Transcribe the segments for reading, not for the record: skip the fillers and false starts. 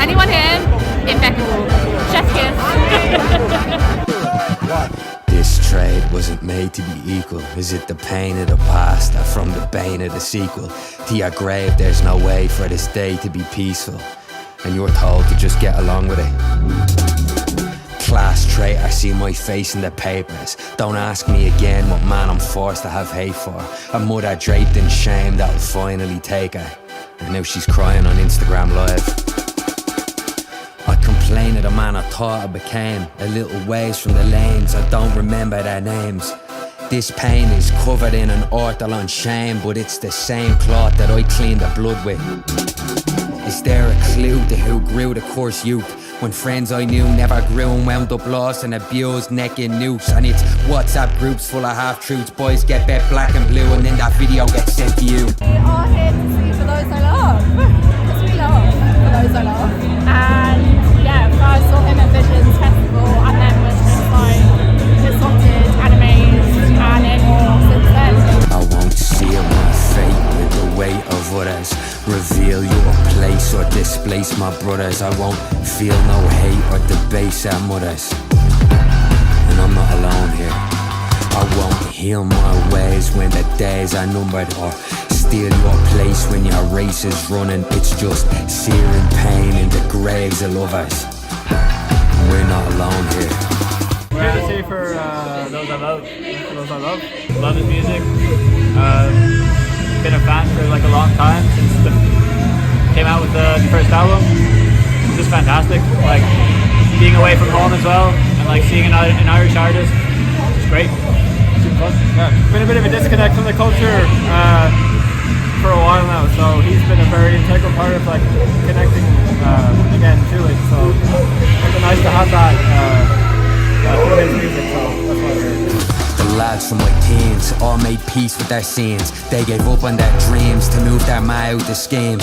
Anyone here? Impeccable. Chef kiss. This trade wasn't made to be equal. Is it the pain of the past or from the bane of the sequel? To your grave, there's no way for this day to be peaceful, and you're told to just get along with it. Class trait, I see my face in the papers. Don't ask me again what man I'm forced to have hate for. A mother draped in shame that'll finally take her, and now she's crying on Instagram Live. I complain of the man I thought I became. A little ways from the lanes, I don't remember their names. This pain is covered in an ortolan shame, but it's the same cloth that I cleaned the blood with. Is there a clue to who grew the coarse youth? When friends I knew never grew and wound up lost and abused, neck in noose. And it's WhatsApp groups full of half-truths. Boys get bet black and blue and then that video gets sent to you. We are here to see For Those I Love. Because we love For Those I Love. And yeah, first saw him at Visions Festival and then was just like besotted and amazed and in awe since then. I won't seal my fate with the weight of others. Reveal your place or displace my brothers. I won't feel no hate or debase our mothers. And I'm not alone here. I won't heal my ways when the days are numbered, or steal your place when your race is running. It's just searing pain in the graves of lovers. We're not alone here. We're here to see For Those I Love. For Those I Love. Love his music. Been a fan for like a long time since came out with the first album. It's just fantastic. Like being away from home as well, and like seeing an Irish artist. It's great. Super fun. Yeah, been a bit of a disconnect from the culture for a while now. So he's been a very integral part of like connecting again to it. So it's been nice to have that through his music. So that's why we're here. The lads from my teens all made peace with their sins. They gave up on their dreams to move their ma out the scheme.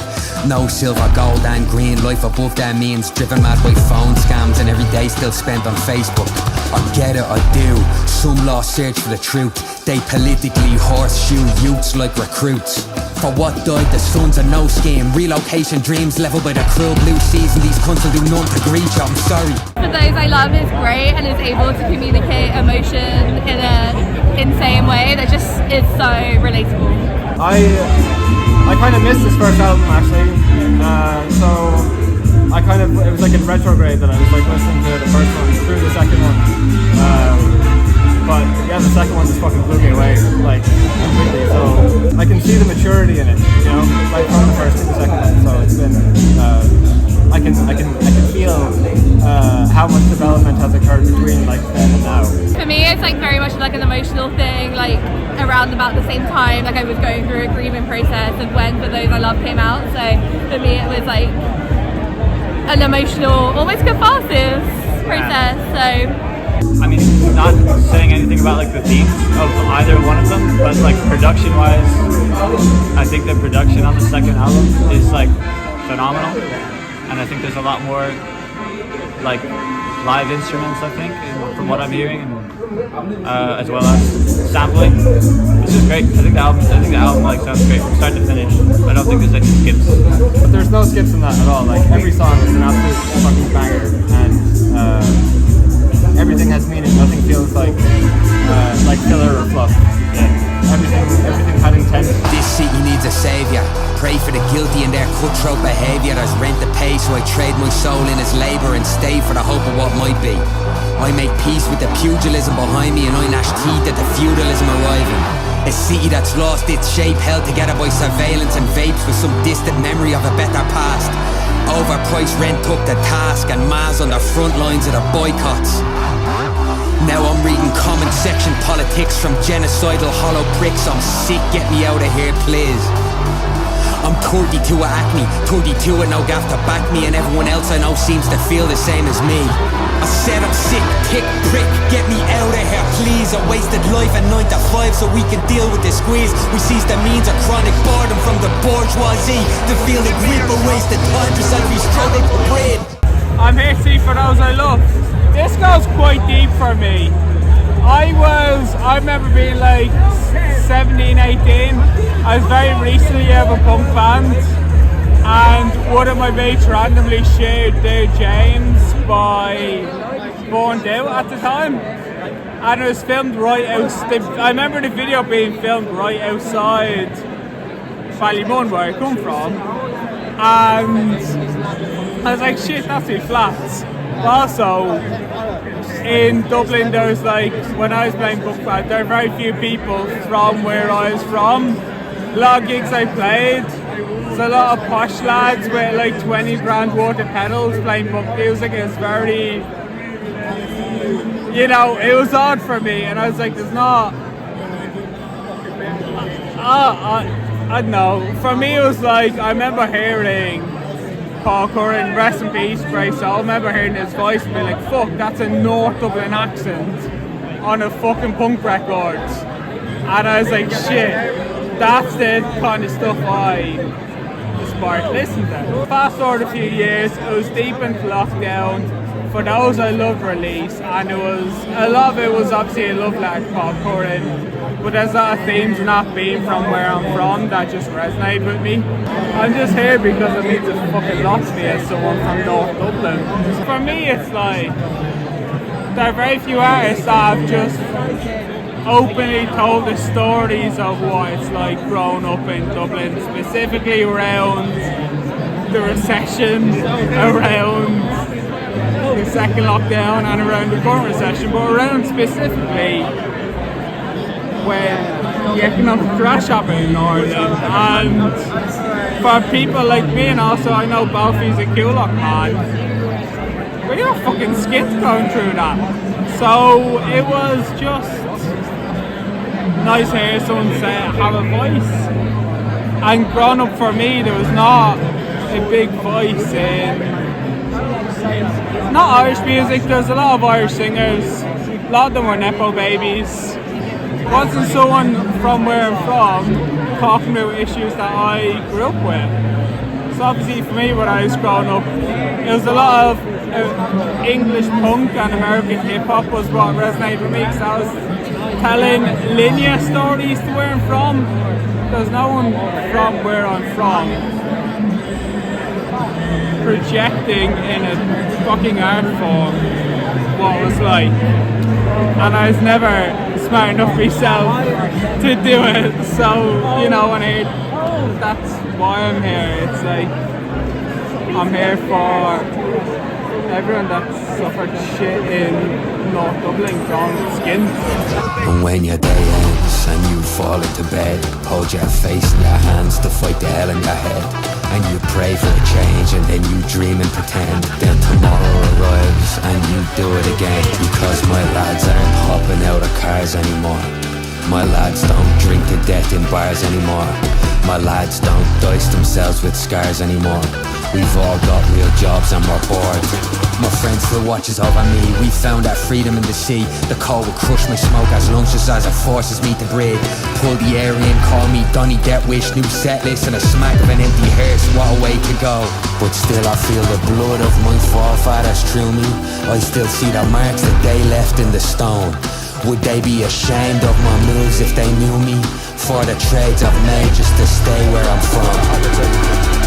No silver, gold and green, life above their means. Driven mad by phone scams and every day still spent on Facebook. I get it, I do. Some lost search for the truth. They politically horseshoe youths like recruits. For what died the sons of no scheme. Relocation dreams leveled by the cruel blue seas, and these cunts will do nothing to greet you, I'm sorry. For Those I Love is great and is able to communicate emotion in an insane way that just is so relatable. I kind of missed this first album actually, so it was like in retrograde that I was like listening to the first one through the second one, but yeah, the second one just fucking blew me away like completely. So I can see the maturity in it, you know, like from the first to the second one. So it's been I can feel how much development has occurred between like then and now. For me, it's like very much like an emotional thing. Like around about the same time, like I was going through a grieving process of when For Those I Love came out. So for me, it was like an emotional, almost catharsis process. So. I mean, not saying anything about like the themes of either one of them, but like production wise, I think the production on the second album is like phenomenal, and I think there's a lot more like live instruments, I think, from what I'm hearing, and, as well as sampling. This is great. I think the album like sounds great from start to finish. I don't think there's any skips. But there's no skips in that at all. Like every song is an absolute fucking banger, and everything has meaning. Nothing feels like filler or fluff. Yeah. Everything had intent. This city needs a saviour. Pray for the guilty and their cutthroat behaviour. There's rent to pay, so I trade my soul in as labour and stay for the hope of what might be. I make peace with the pugilism behind me, and I gnash teeth at the feudalism arriving. A city that's lost its shape, held together by surveillance and vapes with some distant memory of a better past. Overpriced rent took the task, and Ma's on the front lines of the boycotts. Now I'm reading comment section politics from genocidal hollow pricks. I'm sick, get me out of here please. I'm 32 at acne, 32 with no gaff to back me, and everyone else I know seems to feel the same as me. I said I'm sick, tick, prick, get me out of here please. I wasted life at 9 to 5 so we can deal with the squeeze. We seize the means of chronic boredom from the bourgeoisie, to feel the grip of wasted time just like we struggle to breathe. I'm here to see For Those I Love. This goes quite deep for me. I remember being like 17, 18. I was very recently out of a punk band, and one of my mates randomly shared their James by Burned Out at the time, and it was filmed right outside. I remember the video being filmed right outside Ballymun, where I come from, and I was like, shit, that's too flats. But also, in Dublin, there's like, when I was playing book band, there are very few people from where I was from. A lot of gigs I played, there's a lot of posh lads with like 20 grand worth of pedals playing book music. It was very, you know, it was odd for me, and I was like, there's not, I don't know. For me, it was like, I remember hearing Paul Curran, rest in peace, Bray Soul. I remember hearing his voice and being like, fuck, that's a North Dublin accent on a fucking punk record. And I was like, shit, that's the kind of stuff I aspire to listen to. Fast forward a few years, it was deep into lockdown. For those, I loved Release, and it was, a lot of it was obviously a love letter to Paul Curran. But there's a lot of themes not being from where I'm from that just resonate with me. I'm just here because it means it's fucking lost me as someone from North Dublin. For me, it's like, there are very few artists that have just openly told the stories of what it's like growing up in Dublin, specifically around the recession, around the second lockdown, and around the current recession, but around specifically when the economic crash happened in Ireland. And for people like me, and also I know Balfe's a Coolock man, we are fucking skits going through that. So it was just nice to hear someone say have a voice. And growing up for me, there was not a big voice in, not Irish music. There's a lot of Irish singers, a lot of them were nepo babies. Wasn't someone from where I'm from talking about issues that I grew up with. So obviously for me, when I was growing up, it was a lot of English punk and American hip hop was what resonated with me, because I was telling linear stories to where I'm from. There's no one from where I'm from projecting in a fucking art form what it was like. And I was never smart enough myself to do it. So, you know, when I heard that's why I'm here, it's like I'm here for everyone that suffered shit in North Dublin, gone skin. And when your day ends and you fall into bed, hold your face in your hands to fight the hell in your head. And you pray for a change, and then you dream and pretend. Then tomorrow arrives and you do it again. Because my lads aren't hopping out of cars anymore. My lads don't drink to death in bars anymore. My lads don't dice themselves with scars anymore. We've all got real jobs and we're bored. My friend still watches over me. We found our freedom in the sea. The cold will crush my smoke as lunches as it forces me to breathe. Pull the air in, call me Donny Get Wish. New set list and a smack of an empty hearse. What a way to go. But still I feel the blood of my forefathers through me. I still see the marks that they left in the stone. Would they be ashamed of my moves if they knew me? For the trades I've made just to stay where I'm from.